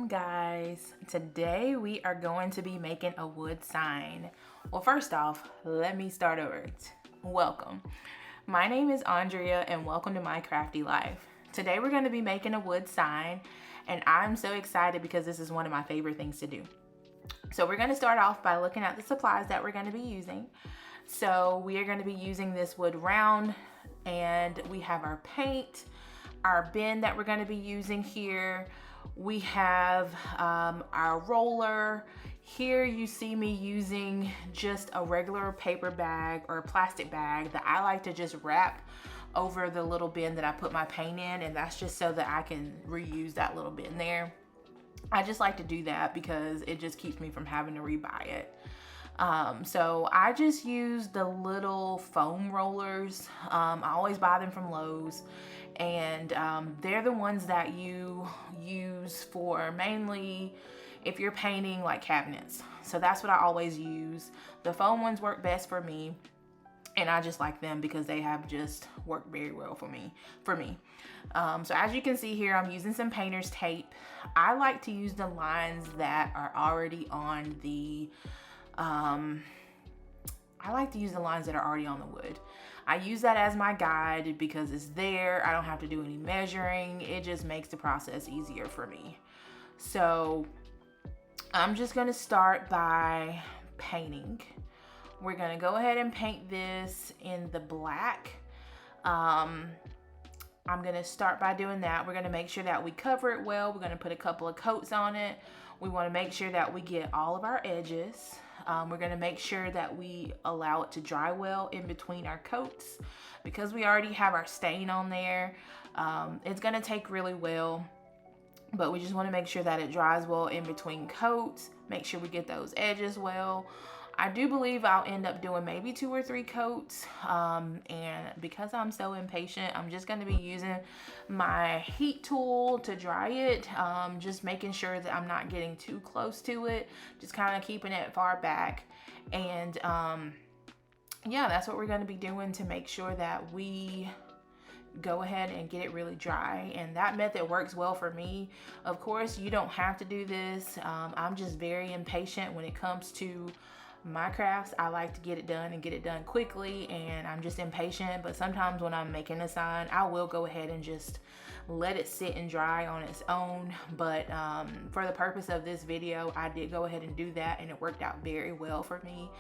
Welcome guys. Today we are going to be making a wood sign. Well, first off, let me start over. Welcome. My name is Andrea and welcome to my crafty life. Today we're going to be making a wood sign and I'm so excited because this is one of my favorite things to do. So we're going to start off by looking at the supplies that we're going to be using. So we are going to be using this wood round and we have our paint, our bin that we're going to be using here. We have our roller. Here you see me using just a regular paper bag or a plastic bag that I like to just wrap over the little bin that I put my paint in, and that's just so that I can reuse that little bin there. I just like to do that because it just keeps me from having to rebuy it. So I just use the little foam rollers. I always buy them from Lowe's, and they're the ones that you use for mainly if you're painting like cabinets. So that's what I always use. The foam ones work best for me, and I just like them because they have just worked very well for me. So as you can see here, I'm using some painter's tape. I like to use the lines that are already on the wood. I use that as my guide because it's there. I don't have to do any measuring. It just makes the process easier for me. So I'm just gonna start by painting. We're gonna go ahead and paint this in the black. I'm gonna start by doing that. We're gonna make sure that we cover it well. We're gonna put a couple of coats on it. We wanna make sure that we get all of our edges. We're gonna make sure that we allow it to dry well in between our coats because we already have our stain on there. It's gonna take really well, but we just wanna make sure that it dries well in between coats. Make sure we get those edges well. I do believe I'll end up doing maybe 2 or 3 coats, and because I'm so impatient, I'm just going to be using my heat tool to dry it, just making sure that I'm not getting too close to it, just kind of keeping it far back. And yeah, that's what we're going to be doing to make sure that we go ahead and get it really dry, and that method works well for me. Of course, you don't have to do this. I'm just very impatient when it comes to my crafts. I like to get it done and get it done quickly, and I'm just impatient. But sometimes when I'm making a sign, I will go ahead and just let it sit and dry on its own. But for the purpose of this video, I did go ahead and do that, and it worked out very well for me.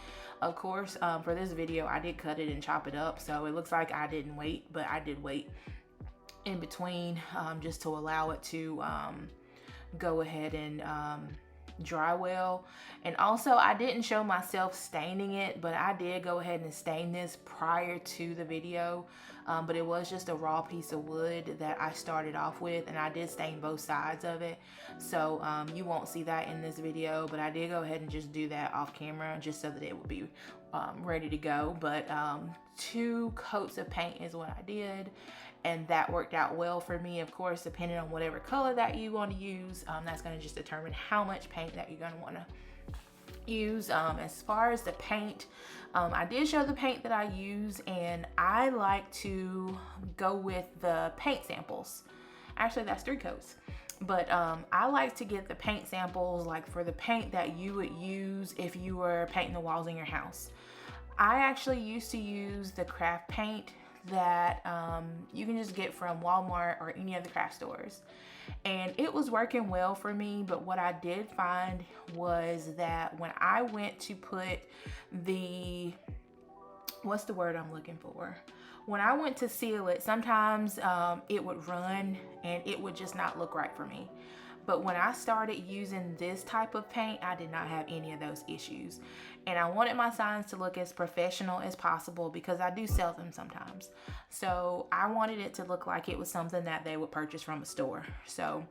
Of course, for this video, I did cut it and chop it up, so it looks like I didn't wait, but I did wait in between just to allow it to go ahead and dry well. And also, I didn't show myself staining it, but I did go ahead and stain this prior to the video, but it was just a raw piece of wood that I started off with, and I did stain both sides of it. So you won't see that in this video, but I did go ahead and just do that off camera just so that it would be ready to go. But 2 coats of paint is what I did, and that worked out well for me. Of course, depending on whatever color that you want to use, that's going to just determine how much paint that you're going to want to use. As far as the paint, I did show the paint that I use, and I like to go with the paint samples. Actually, that's 3 coats. But I like to get the paint samples like for the paint that you would use if you were painting the walls in your house. I actually used to use the craft paint that you can just get from Walmart or any of the craft stores, and it was working well for me. But what I did find was that when I went to put the, what's the word I'm looking for, when I went to seal it, sometimes it would run and it would just not look right for me. But when I started using this type of paint, I did not have any of those issues. And I wanted my signs to look as professional as possible because I do sell them sometimes. So I wanted it to look like it was something that they would purchase from a store. So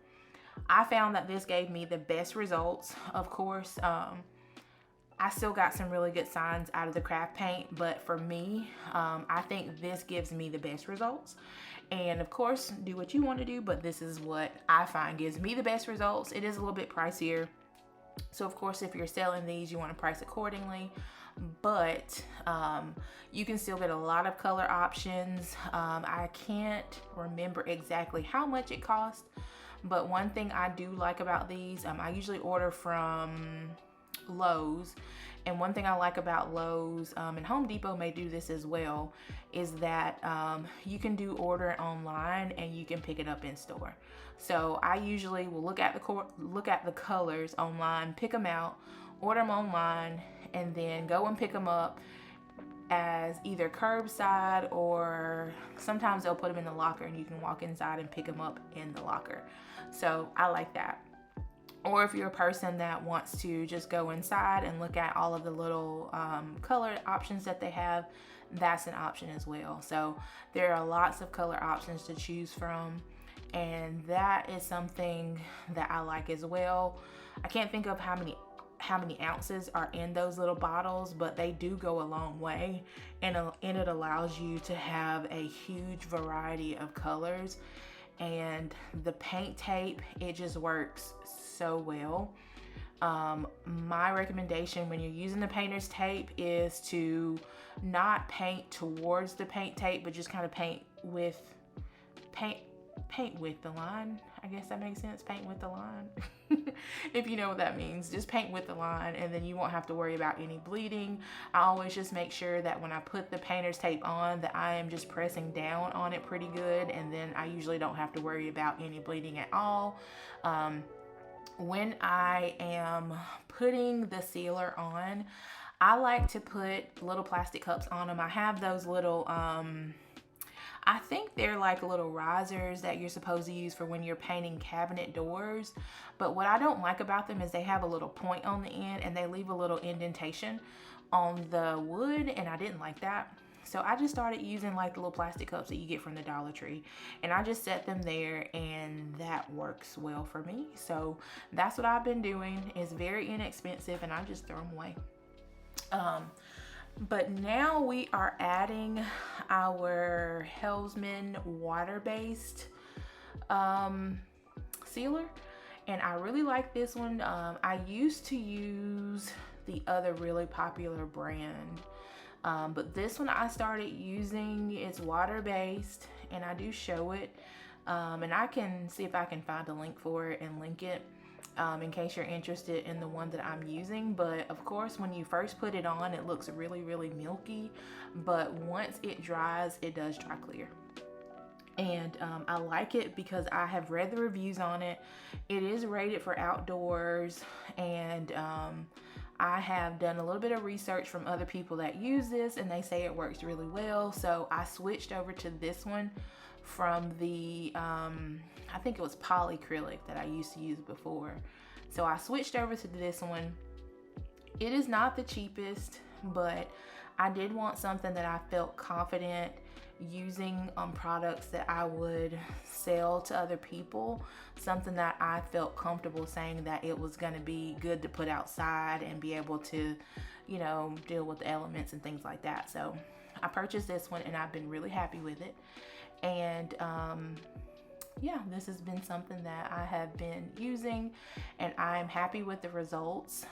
I found that this gave me the best results. Of course, I still got some really good signs out of the craft paint, but for me, I think this gives me the best results. And of course, do what you want to do, but this is what I find gives me the best results. It is a little bit pricier. So of course, if you're selling these, you want to price accordingly, but you can still get a lot of color options. I can't remember exactly how much it cost, But one thing I do like about these, I usually order from Lowe's, and one thing I like about Lowe's, and Home Depot may do this as well, is that you can do order online and you can pick it up in store. So I usually will look at the colors online, pick them out, order them online, and then go and pick them up as either curbside, or sometimes they'll put them in the locker and you can walk inside and pick them up in the locker. So I like that. Or if you're a person that wants to just go inside and look at all of the little color options that they have, that's an option as well. So there are lots of color options to choose from, and that is something that I like as well. I can't think of how many ounces are in those little bottles, but they do go a long way, and it allows you to have a huge variety of colors. And the paint tape, it just works so well. My recommendation when you're using the painter's tape is to not paint towards the paint tape, but just kind of paint with the line. I guess that makes sense. Paint with the line. If you know what that means, just paint with the line, and then you won't have to worry about any bleeding. I always just make sure that when I put the painter's tape on, that I am just pressing down on it pretty good, and then I usually don't have to worry about any bleeding at all. When I am putting the sealer on, I like to put little plastic cups on them. I have those little I think they're like little risers that you're supposed to use for when you're painting cabinet doors. But what I don't like about them is they have a little point on the end and they leave a little indentation on the wood, and I didn't like that. So I just started using like the little plastic cups that you get from the Dollar Tree, and I just set them there, and that works well for me. So that's what I've been doing. It's very inexpensive, and I just throw them away. But now we are adding our Hellsman water-based sealer, and I really like this one. I used to use the other really popular brand, but this one I started using. It's water-based, and I do show it, and I can see if I can find a link for it and link it. In case you're interested in the one that I'm using. But of course, when you first put it on, it looks really, really milky, but once it dries, it does dry clear. And I like it because I have read the reviews on it. It is rated for outdoors, and I have done a little bit of research from other people that use this, and they say it works really well. So I switched over to this one from the I think it was polyacrylic that I used to use before. So I switched over to this one. It is not the cheapest, but I did want something that I felt confident using on products that I would sell to other people. Something that I felt comfortable saying that it was going to be good to put outside and be able to, you know, deal with the elements and things like that. So I purchased this one, and I've been really happy with it. And yeah, this has been something that I have been using, and I'm happy with the results.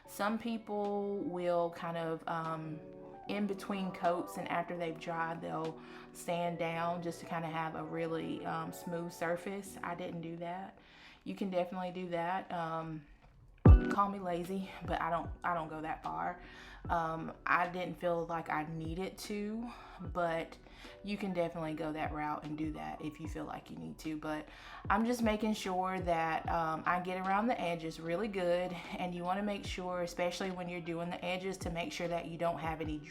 Some people will kind of in between coats, and after they've dried, they'll sand down just to kind of have a really smooth surface. I didn't do that. You can definitely do that. Call me lazy, but I don't go that far. I didn't feel like I needed to, but you can definitely go that route and do that if you feel like you need to. But I'm just making sure that I get around the edges really good, and you want to make sure, especially when you're doing the edges, to make sure that you don't have any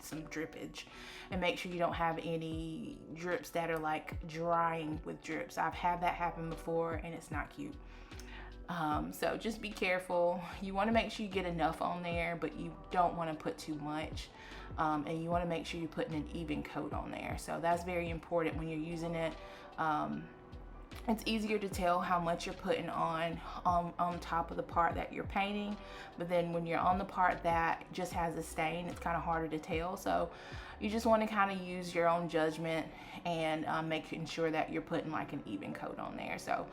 some drippage, and make sure you don't have any drips that are like drying with drips. I've had that happen before, and it's not cute. So just be careful. You want to make sure you get enough on there, but you don't want to put too much. And you want to make sure you're putting an even coat on there. So that's very important when you're using it. It's easier to tell how much you're putting on top of the part that you're painting, but then when you're on the part that just has a stain, it's kind of harder to tell. So you just want to kind of use your own judgment and making sure that you're putting like an even coat on there. So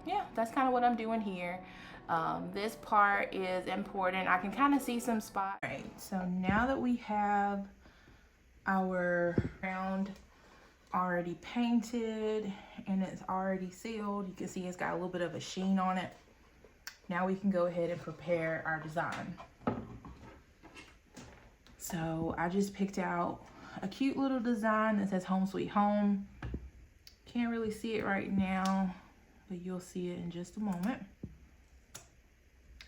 yeah, that's kind of what I'm doing here. This part is important. I can kind of see some spots. All right, so now that we have our round already painted and it's already sealed. You can see it's got a little bit of a sheen on it. Now we can go ahead and prepare our design. So I just picked out a cute little design that says Home Sweet Home. Can't really see it right now, but you'll see it in just a moment.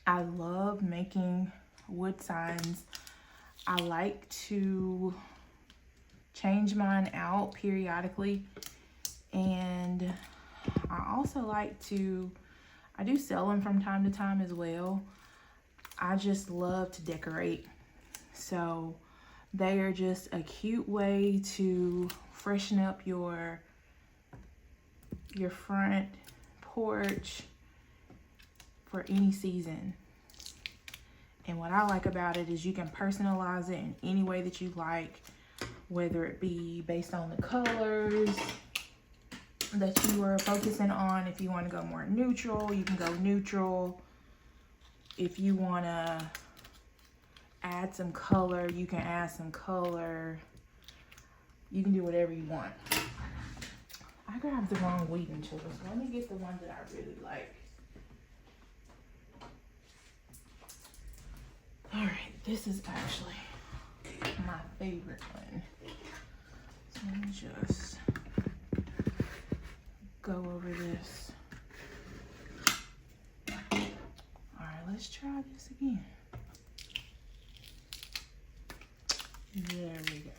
I love making wood signs. I like to change mine out periodically, and I also like to, I do sell them from time to time as well. I just love to decorate, so they are just a cute way to freshen up your front porch for any season. And what I like about it is you can personalize it in any way that you like, whether it be based on the colors that you are focusing on. If you want to go more neutral, you can go neutral. If you want to add some color, you can add some color. You can do whatever you want. I grabbed the wrong weeding tool, so let me get the one that I really like. All right, this is actually my favorite one. So let me just go over this. All right, let's try this again. There we go.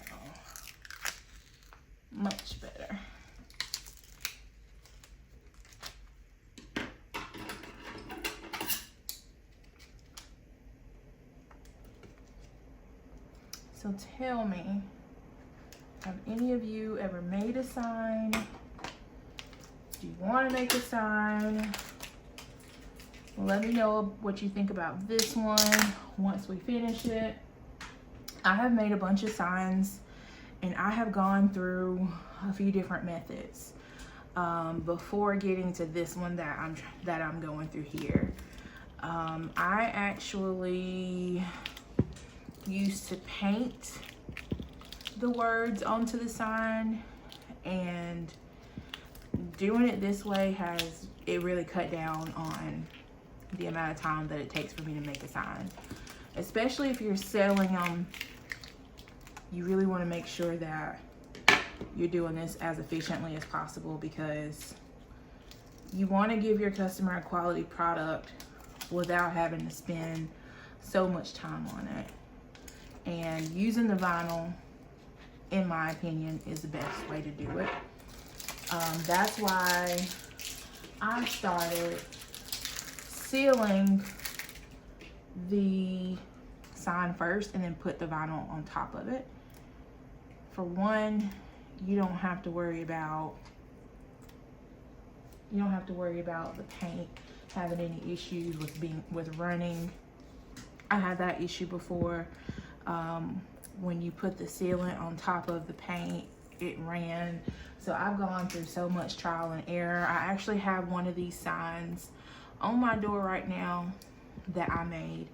Much better. So tell me, have any of you ever made a sign? Do you want to make a sign? Let me know what you think about this one once we finish it. I have made a bunch of signs and I have gone through a few different methods before getting to this one that I'm going through here. I actually used to paint the words onto the sign, and doing it this way it really cut down on the amount of time that it takes for me to make a sign. Especially if you're selling them, you really want to make sure that you're doing this as efficiently as possible, because you want to give your customer a quality product without having to spend so much time on it. And using the vinyl, in my opinion, is the best way to do it. That's why I started sealing the sign first and then put the vinyl on top of it. For one, you don't have to worry about the paint having any issues with running. I had that issue before. When you put the sealant on top of the paint, it ran. So I've gone through so much trial and error. I actually have one of these signs on my door right now that I made,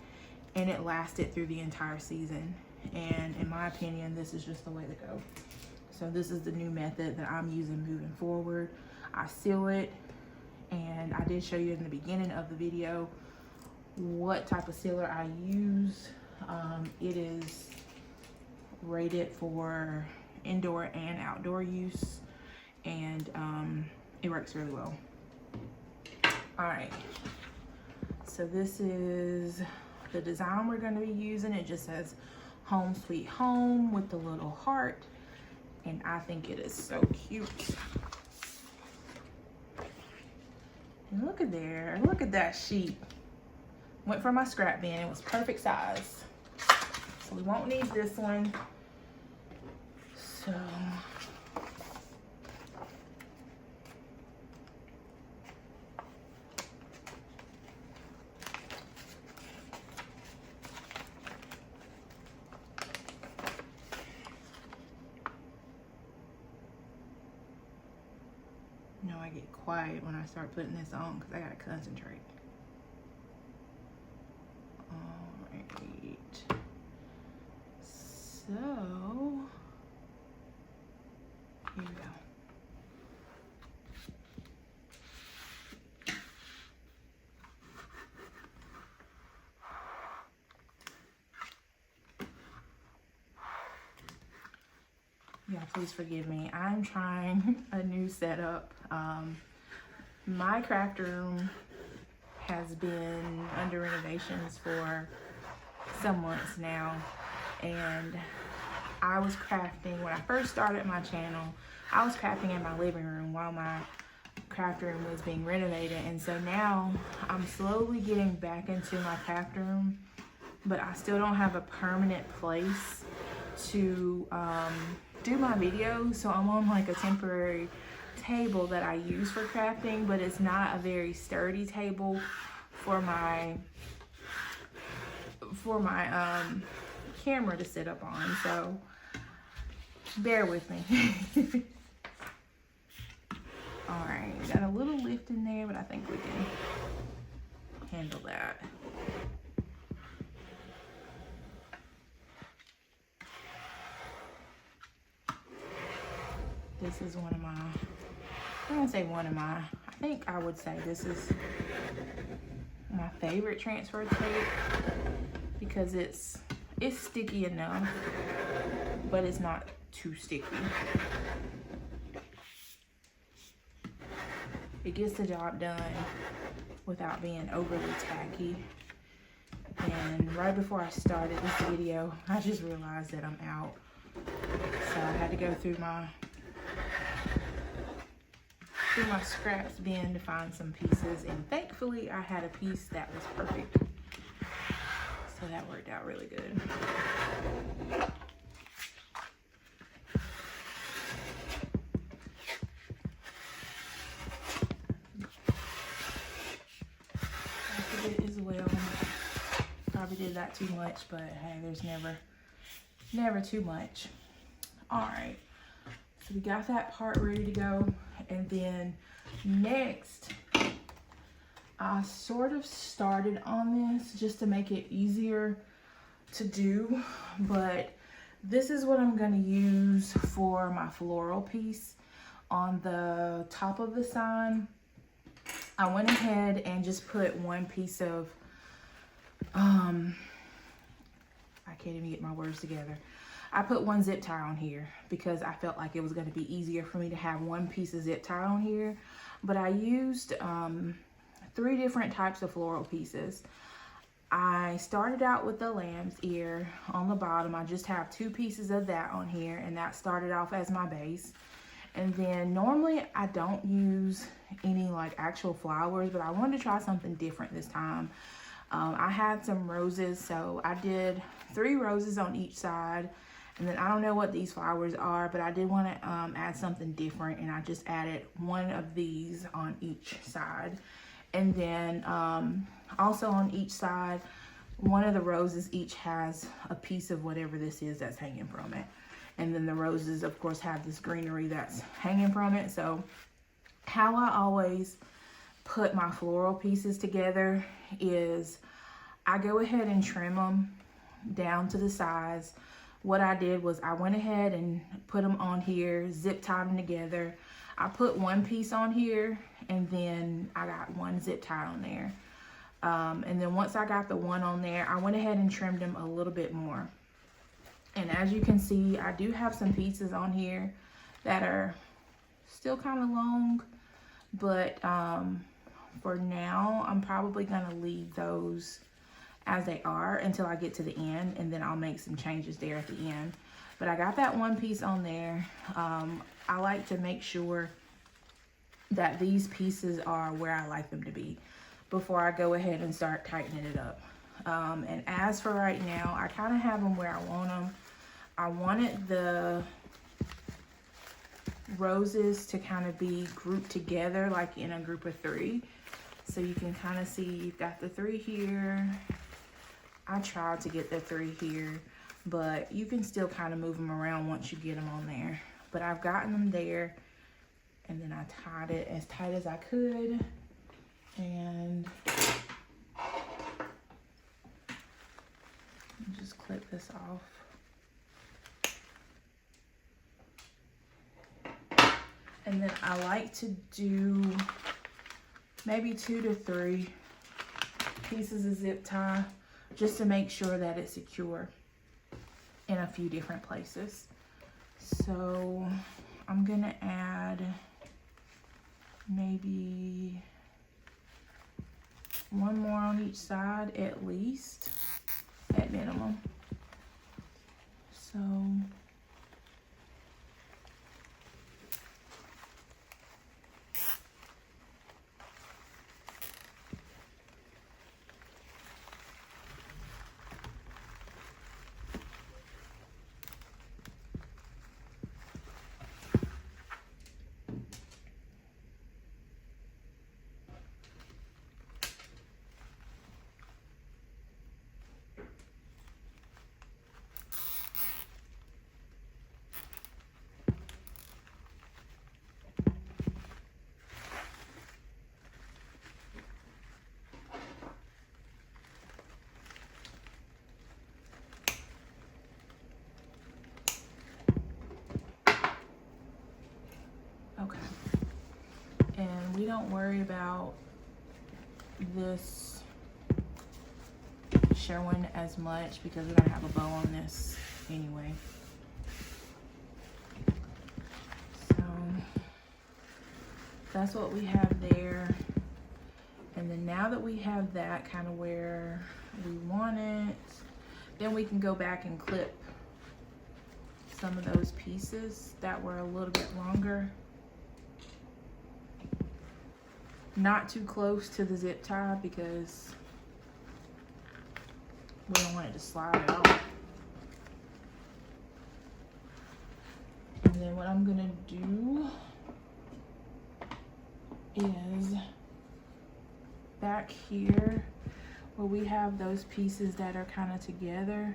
and it lasted through the entire season. And in my opinion, this is just the way to go. So this is the new method that I'm using moving forward. I seal it, and I did show you in the beginning of the video what type of sealer I use. It is rated for indoor and outdoor use, and it works really well. All right, so this is the design we're going to be using. It just says Home Sweet Home with the little heart, and I think it is so cute. And look at there, look at that sheet. Went for my scrap bin, it was perfect size. So we won't need this one. So no, I get quiet when I start putting this on because I gotta concentrate. All right. So here we go. Yeah, please forgive me. I'm trying a new setup. My craft room has been under renovations for some months now, and I was crafting when I first started my channel. I was crafting in my living room while my craft room was being renovated, and so now I'm slowly getting back into my craft room, but I still don't have a permanent place to do my videos. So I'm on like a temporary table that I use for crafting, but it's not a very sturdy table for my camera to sit up on, so bear with me. All right, got a little lift in there, but I think we can handle that. This is one of my, I'm gonna say one of my, I think I would say this is my favorite transfer tape because it's sticky enough, but it's not too sticky. It gets the job done without being overly tacky. And right before I started this video, I just realized that I'm out. So I had to go through my scraps bin to find some pieces, and thankfully I had a piece that was perfect. So that worked out really good. As well, probably did that too much, but hey, there's never too much. All right, so we got that part ready to go, and then next I sort of started on this just to make it easier to do, but this is what I'm going to use for my floral piece on the top of the sign. I went ahead and just put one piece of, I can't even get my words together. I put one zip tie on here because I felt like it was going to be easier for me to have one piece of zip tie on here. But I used 3 different types of floral pieces. I started out with the lamb's ear on the bottom. I just have 2 pieces of that on here, and that started off as my base. And then normally I don't use any like actual flowers, but I wanted to try something different this time. I had some roses, so I did 3 roses on each side. And then I don't know what these flowers are, but I did want to add something different, and I just added 1 of these on each side. And then also on each side, 1 of the roses each has a piece of whatever this is that's hanging from it. And then the roses, of course, have this greenery that's hanging from it. So how I always put my floral pieces together is I go ahead and trim them down to the size. What I did was I went ahead and put them on here, zip tied them together. I put 1 piece on here, and then I got 1 zip tie on there. And then once I got the 1 on there, I went ahead and trimmed them a little bit more. And as you can see, I do have some pieces on here that are still kind of long, but for now, I'm probably gonna leave those as they are until I get to the end, and then I'll make some changes there at the end. But I got that 1 piece on there. I like to make sure that these pieces are where I like them to be before I go ahead and start tightening it up. And as for right now, I kind of have them where I want them. I wanted the roses to kind of be grouped together like in a group of 3. So you can kind of see you've got the 3 here. I tried to get the 3 here, but you can still kind of move them around once you get them on there. But I've gotten them there, and then I tied it as tight as I could. And just clip this off. And then I like to do maybe 2 to 3 pieces of zip tie just to make sure that it's secure in a few different places. So I'm gonna add maybe one more on each side at least, at minimum. So okay. And we don't worry about this showing as much because we're gonna have a bow on this anyway. So that's what we have there. And then now that we have that kind of where we want it, then we can go back and clip some of those pieces that were a little bit longer. Not too close to the zip tie because we don't want it to slide out. And then what I'm gonna do is back here where we have those pieces that are kind of together.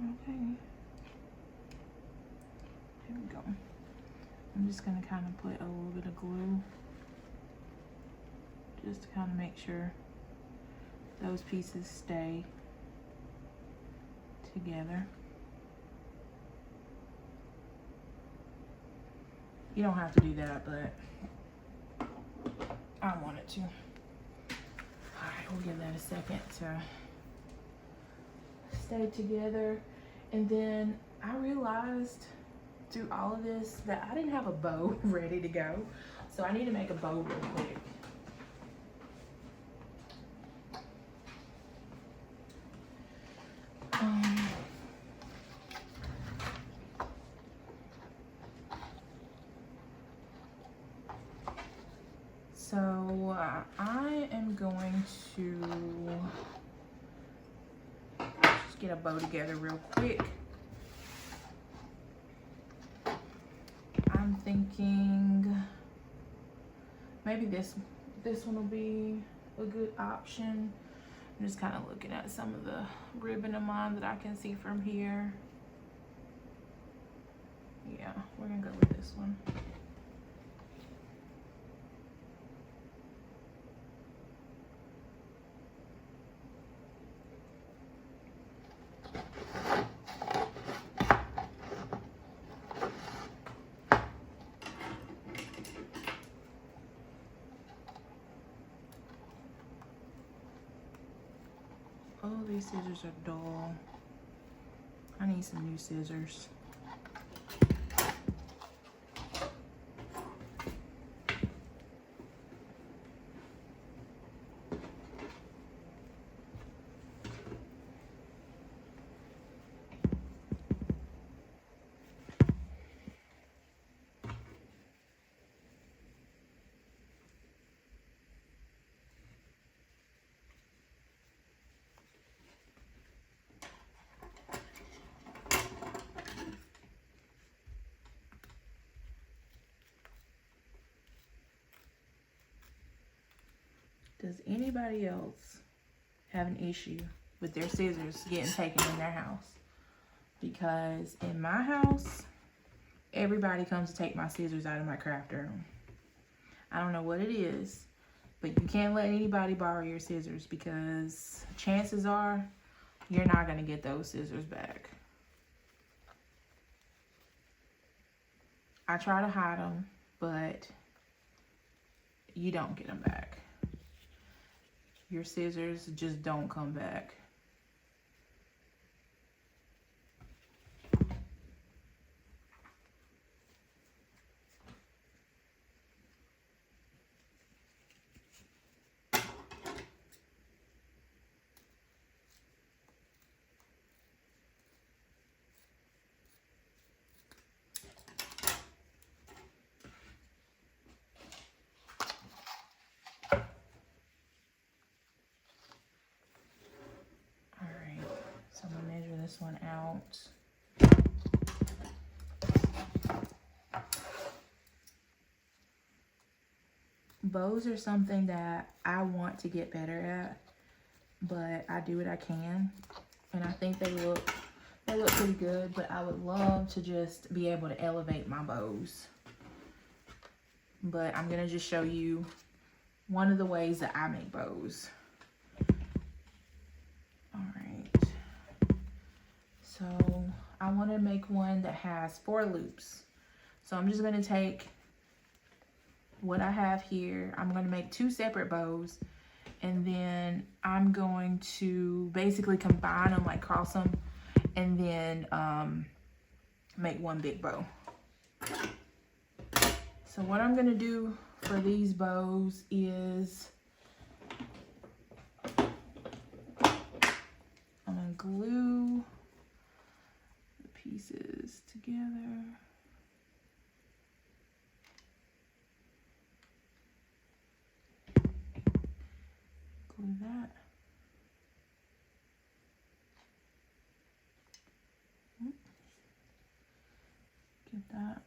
Okay, here we go. I'm just gonna kind of put a little bit of glue just to kind of make sure those pieces stay together. You don't have to do that, but I wanted to. All right, we'll give that a second to stay together. And then I realized through all of this that I didn't have a bow ready to go. So I need to make a bow real quick. So I am going to just get a bow together real quick. I'm thinking maybe this one will be a good option. I'm just kind of looking at some of the ribbon of mine that I can see from here. Yeah, we're gonna go with this one. Oh, these scissors are dull. I need some new scissors. Does anybody else have an issue with their scissors getting taken in their house? Because in my house, everybody comes to take my scissors out of my craft room. I don't know what it is, but you can't let anybody borrow your scissors because chances are you're not going to get those scissors back. I try to hide them, but you don't get them back. your scissors just don't come back. So I'm gonna measure this one out. Bows are something that I want to get better at, but I do what I can, and I think they look pretty good, but I would love to just be able to elevate my bows. But I'm gonna just show you one of the ways that I make bows. So I want to make one that has 4 loops. So I'm just going to take what I have here. I'm going to make 2 separate bows, and then I'm going to basically combine them, like cross them, and then make one big bow. So what I'm going to do for these bows is I'm going to glue pieces together. Glue that. Get that.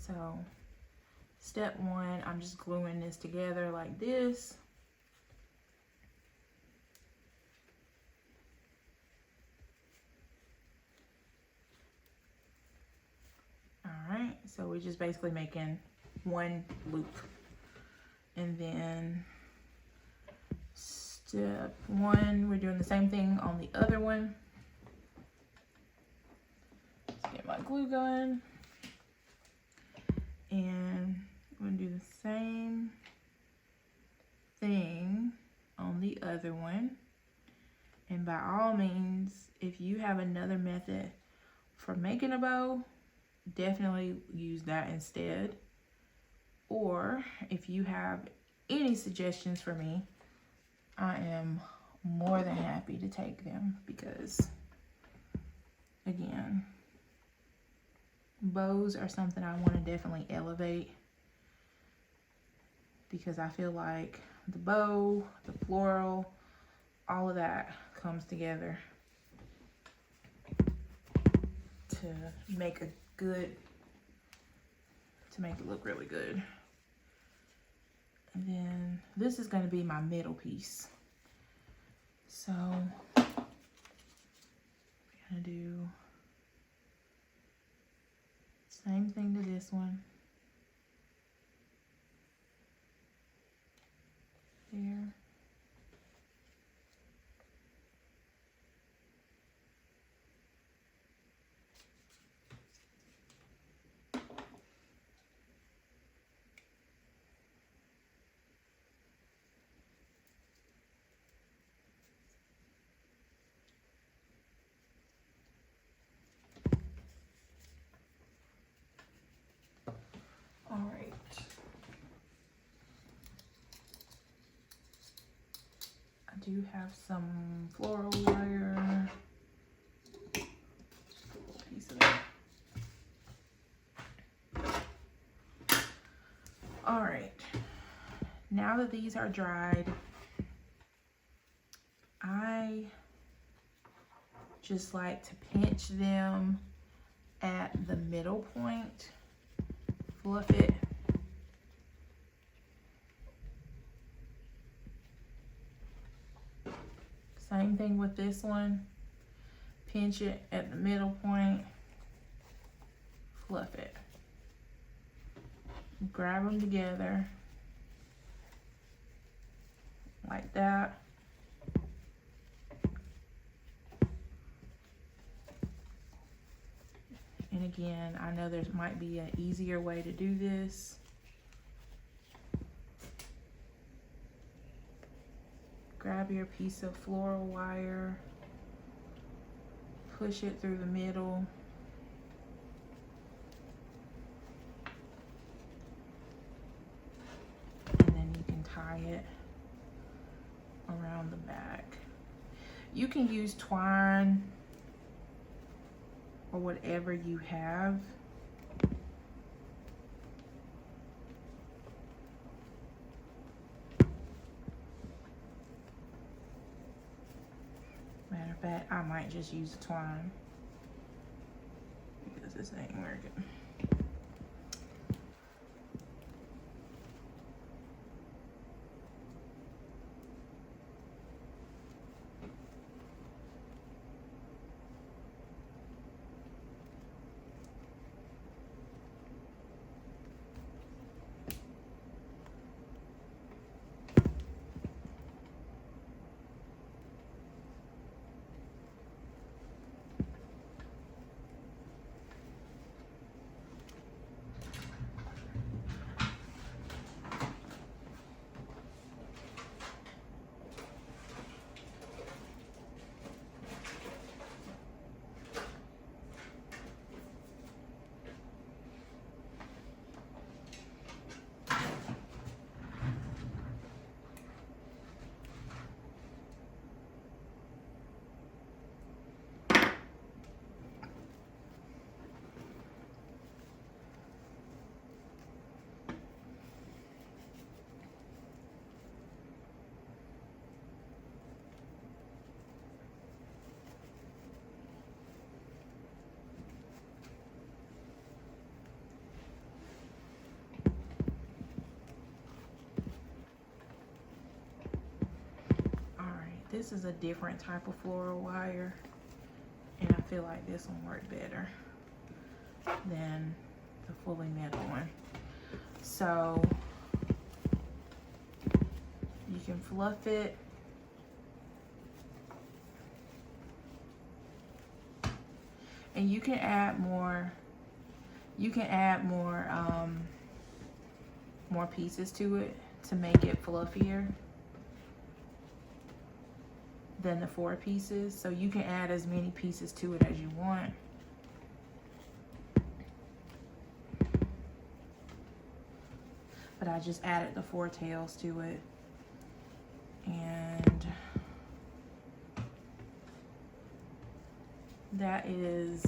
So step 1, I'm just gluing this together like this. All right, so we're just basically making one loop. And then step 1, we're doing the same thing on the other one. Let's get my glue gun. And I'm going to do the same thing on the other one. And by all means, if you have another method for making a bow, definitely use that instead. Or if you have any suggestions for me, I am more than happy to take them, because again, bows are something I want to definitely elevate, because I feel like the bow, the floral, all of that comes together to make a good, to make it look really good. And then this is going to be my middle piece. So we're going to do same thing to this one. There. All right. I do have some floral wire. Just a little piece of it. All right. Now that these are dried, I just like to pinch them at the middle point, fluff it. Same thing with this one. Pinch it at the middle point, fluff it. Grab them together, like that. And again, I know there might be an easier way to do this. Grab your piece of floral wire, push it through the middle. And then you can tie it around the back. You can use twine or whatever you have. Matter of fact, I might just use the twine because this ain't working. This is a different type of floral wire, and I feel like this one worked better than the fully metal one. So you can fluff it. And you can add more, more pieces to it to make it fluffier than the 4 pieces. So you can add as many pieces to it as you want. But I just added the 4 tails to it. And that is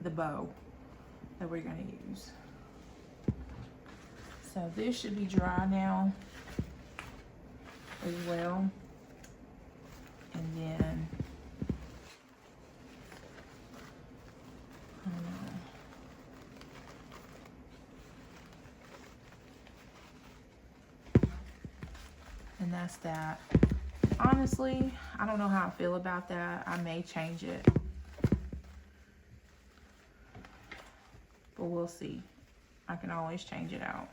the bow that we're gonna use. So this should be dry now as well. And then, and that's that. Honestly, I don't know how I feel about that. I may change it, but we'll see. I can always change it out.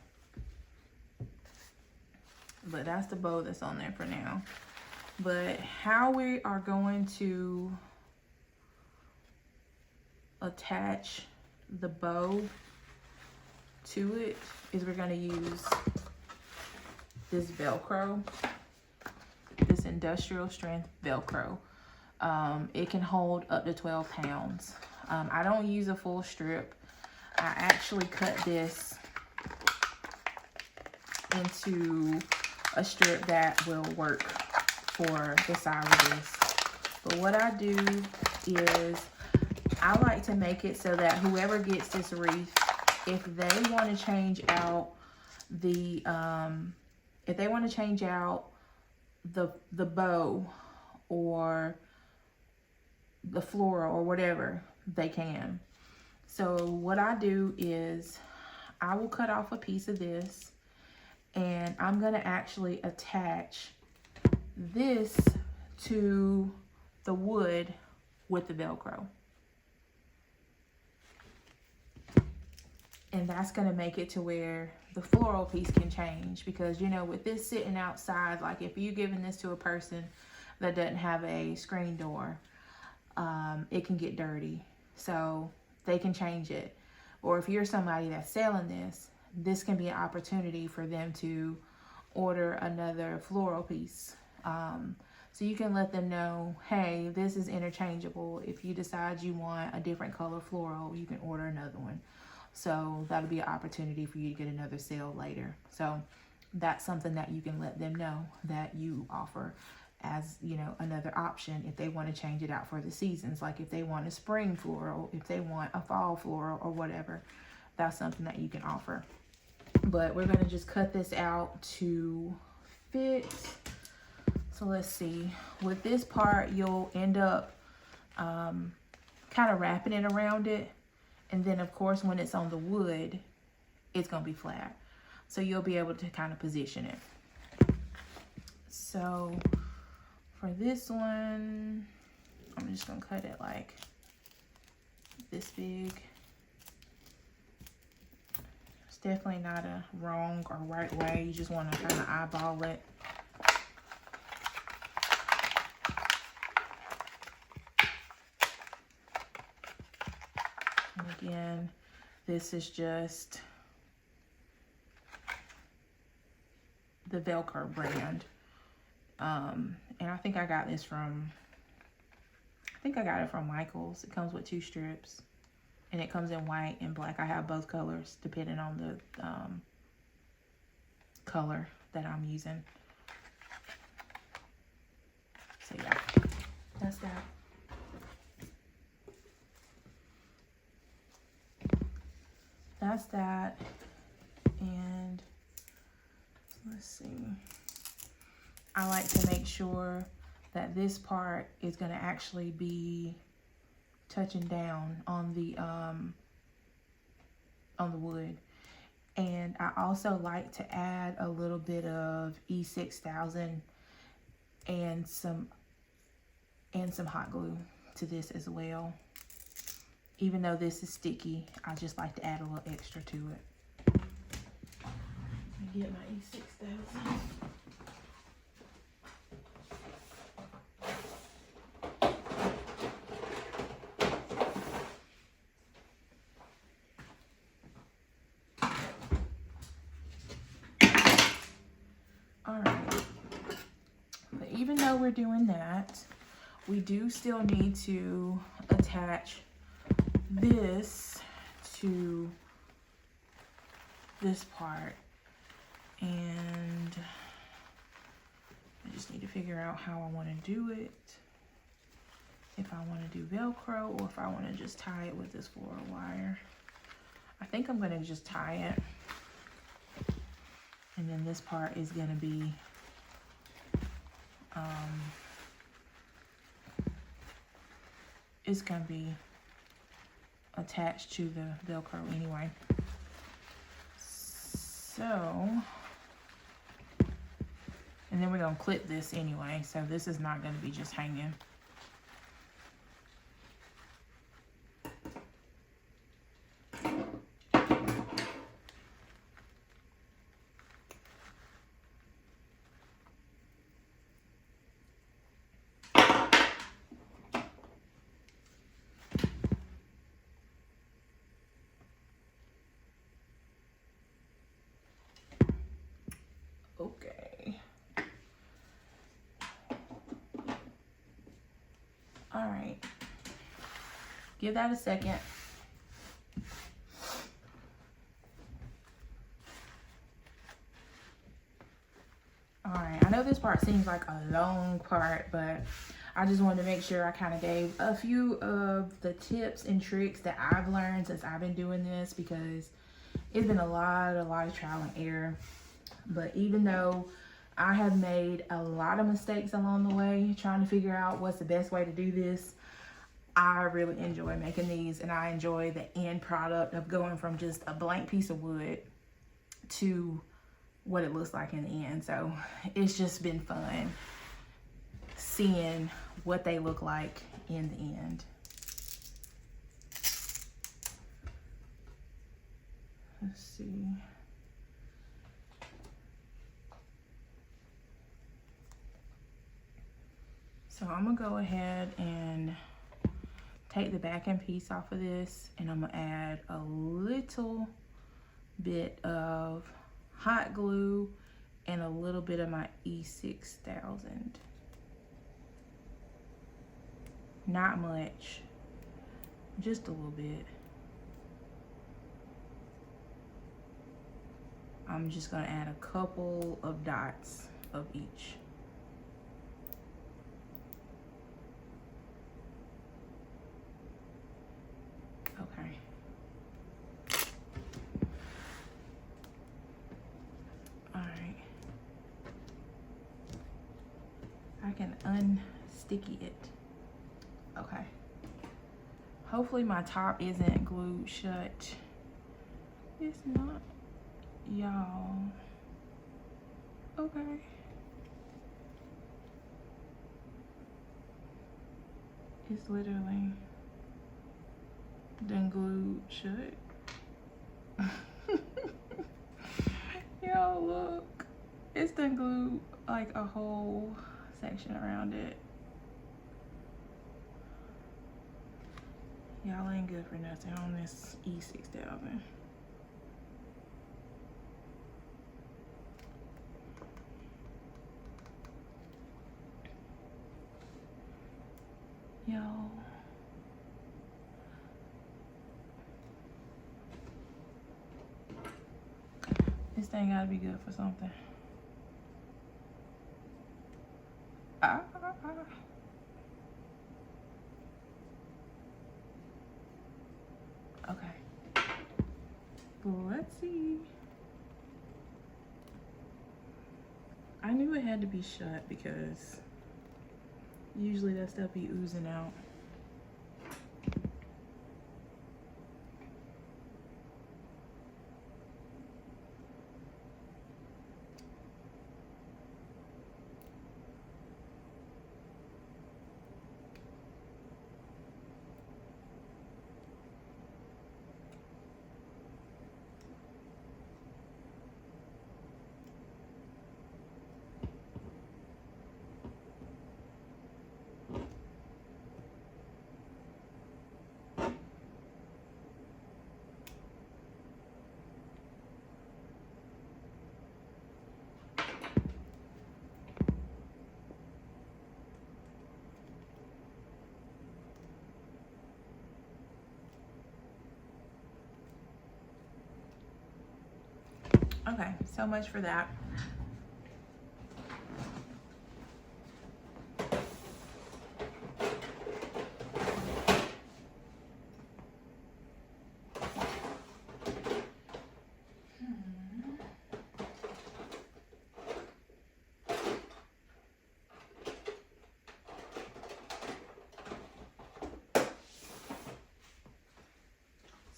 But that's the bow that's on there for now. But how we are going to attach the bow to it is we're going to use this Velcro, this industrial strength Velcro. It can hold up to 12 pounds. I don't use a full strip. I actually cut this into a strip that will work for the size of this. But what I do is I like to make it so that whoever gets this wreath, if they want to change out the the bow or the floral or whatever, they can. So what I do is I will cut off a piece of this, and I'm gonna actually attach this to the wood with the Velcro. And that's going to make it to where the floral piece can change, because, you know, with this sitting outside, like if you're giving this to a person that doesn't have a screen door, it can get dirty. So they can change it. Or if you're somebody that's selling this, this can be an opportunity for them to order another floral piece. So you can let them know, hey, this is interchangeable. If you decide you want a different color floral, you can order another one. So that'll be an opportunity for you to get another sale later. So that's something that you can let them know that you offer as, you know, another option if they want to change it out for the seasons. Like if they want a spring floral, if they want a fall floral or whatever, that's something that you can offer. But we're going to just cut this out to fit. So let's see. With this part, you'll end up kind of wrapping it around it. And then, of course, when it's on the wood, it's going to be flat. So you'll be able to kind of position it. So for this one, I'm just going to cut it like this big. It's definitely not a wrong or right way. You just want to kind of eyeball it. And again, this is just the Velcro brand. And I think I got this from, Michael's. It comes with 2 strips. And it comes in white and black. I have both colors depending on the color that I'm using. So yeah, that's that. That's that. And let's see. I like to make sure that this part is going to actually be touching down on the wood. And I also like to add a little bit of E6000 and some hot glue to this as well. Even though this is sticky, I just like to add a little extra to it. Let me get my E6000. Even though we're doing that, we do still need to attach this to this part. And I just need to figure out how I want to do it. If I want to do Velcro or if I want to just tie it with this floral wire. I think I'm going to just tie it. And then this part is going to be it's going to be attached to the Velcro anyway. So, and then we're going to clip this anyway, so this is not going to be just hanging. Okay. All right. Give that a second. All right. I know this part seems like a long part, but I just wanted to make sure I kind of gave a few of the tips and tricks that I've learned since I've been doing this, because it's been a lot of trial and error. But even though I have made a lot of mistakes along the way trying to figure out what's the best way to do this, I really enjoy making these, and I enjoy the end product of going from just a blank piece of wood to what it looks like in the end. So it's just been fun seeing what they look like in the end. Let's see. So I'm gonna go ahead and take the backing piece off of this, and I'm gonna add a little bit of hot glue and a little bit of my E6000. Not much, just a little bit. I'm just gonna add a couple of dots of each. Okay. All right. I can unsticky it. Okay. Hopefully my top isn't glued shut. It's not, y'all. Okay. It's literally done glued shut. Y'all look. It's done glued like a whole section around it. Y'all ain't good for nothing on this E6000. Y'all. This thing gotta be good for something. Okay. Let's see. I knew it had to be shut because usually that stuff be oozing out. Okay, so much for that.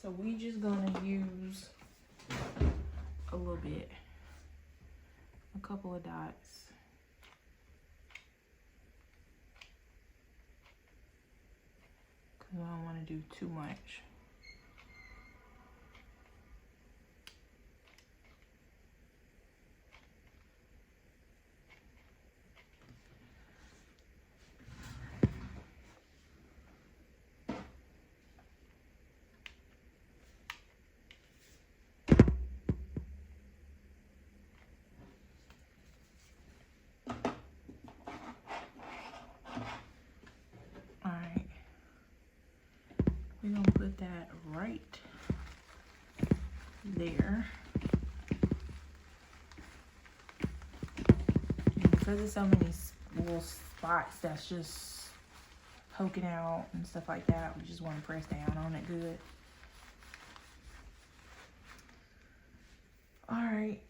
So we just gonna use a little bit, a couple of dots. Cause I don't wanna do too much. We're gonna put that right there. And because there's so many little spots that's just poking out and stuff like that, we just want to press down on it good. All right.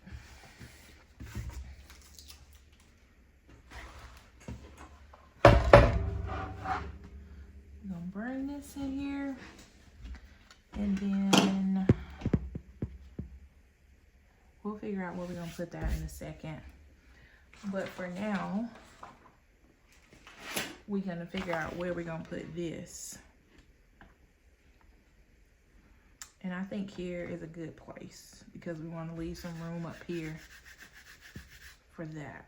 Bring this in here, and then we'll figure out where we're gonna put that in a second. But for now, we're gonna figure out where we're gonna put this. And I think here is a good place because we want to leave some room up here for that.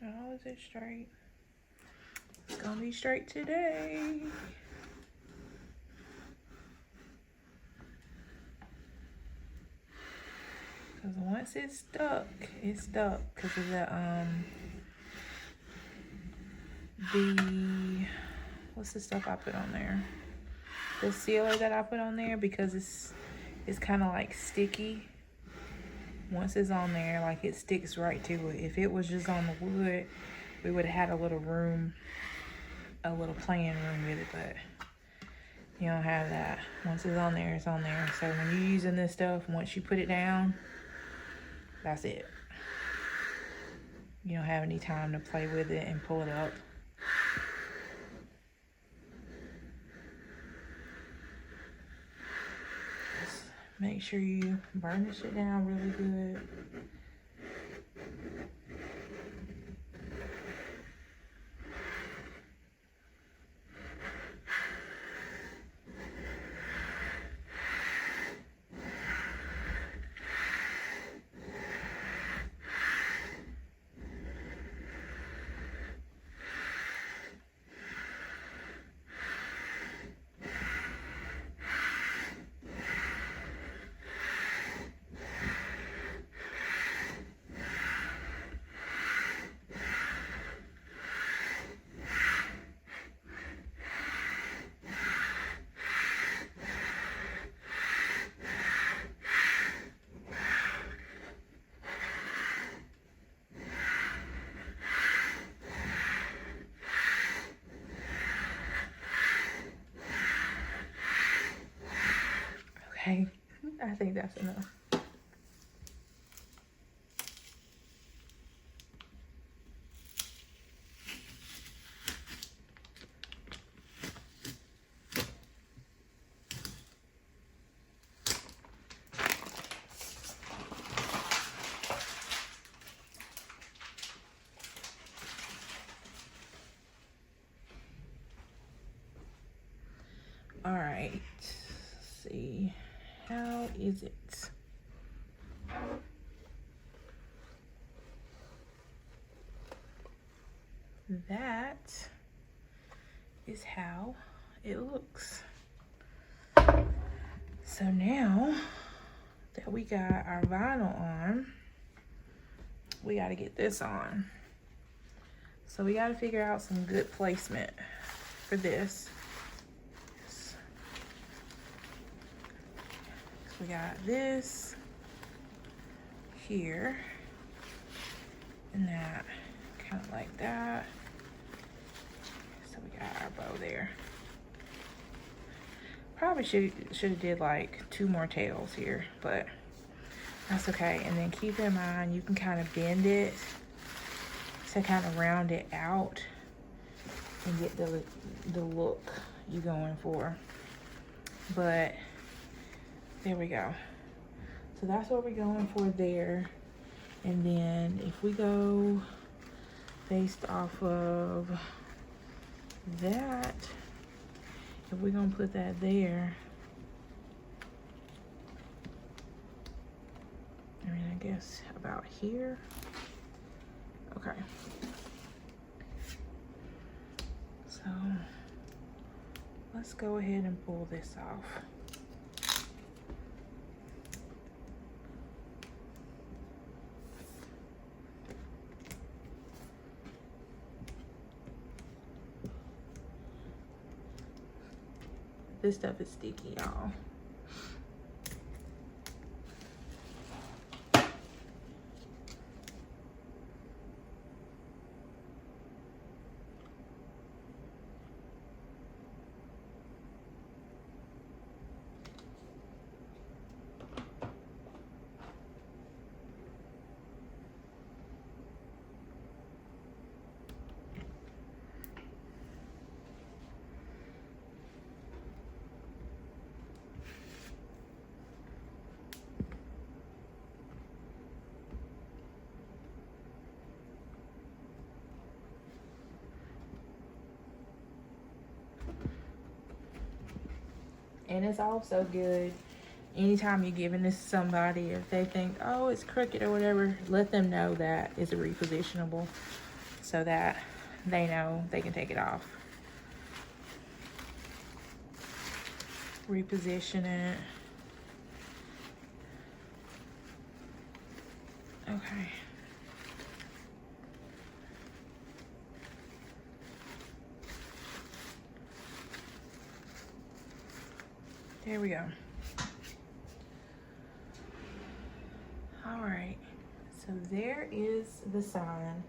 Oh, is it straight? It's gonna be straight today. Cause once it's stuck because of the what's the stuff I put on there? The sealer that I put on there, because it's kind of like sticky. Once it's on there, like, it sticks right to it. If it was just on the wood, we would have had a little room, a little playing room with it, but you don't have that. Once it's on there, it's on there. So when you're using this stuff, once you put it down, that's it. You don't have any time to play with it and pull it up. Just make sure you burnish it down really good. Okay, I think that's enough. All right, let's see. How is it? That is how it looks. So now that we got our vinyl on, we got to get this on. So we got to figure out some good placement for this. We got this here and that, kind of like that. So we got our bow there. Probably should have did like 2 more tails here, but that's okay. And then keep in mind, you can kind of bend it to kind of round it out and get the look you're going for. But there we go. So that's what we're going for there. And then if we go based off of that, if we're gonna put that there, I mean, I guess about here. Okay. So let's go ahead and pull this off. This stuff is sticky, y'all. And it's also good anytime you're giving this to somebody, if they think, oh, it's crooked or whatever, let them know that it's repositionable so that they know they can take it off. Reposition it. Okay. There we go. All right, so there is the sign.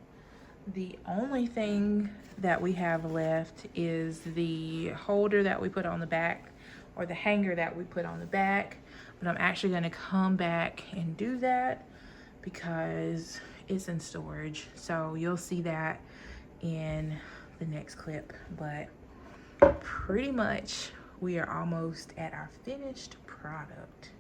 The only thing that we have left is the holder that we put on the back, or the hanger that we put on the back, but I'm actually gonna come back and do that because it's in storage. So you'll see that in the next clip, but pretty much we are almost at our finished product.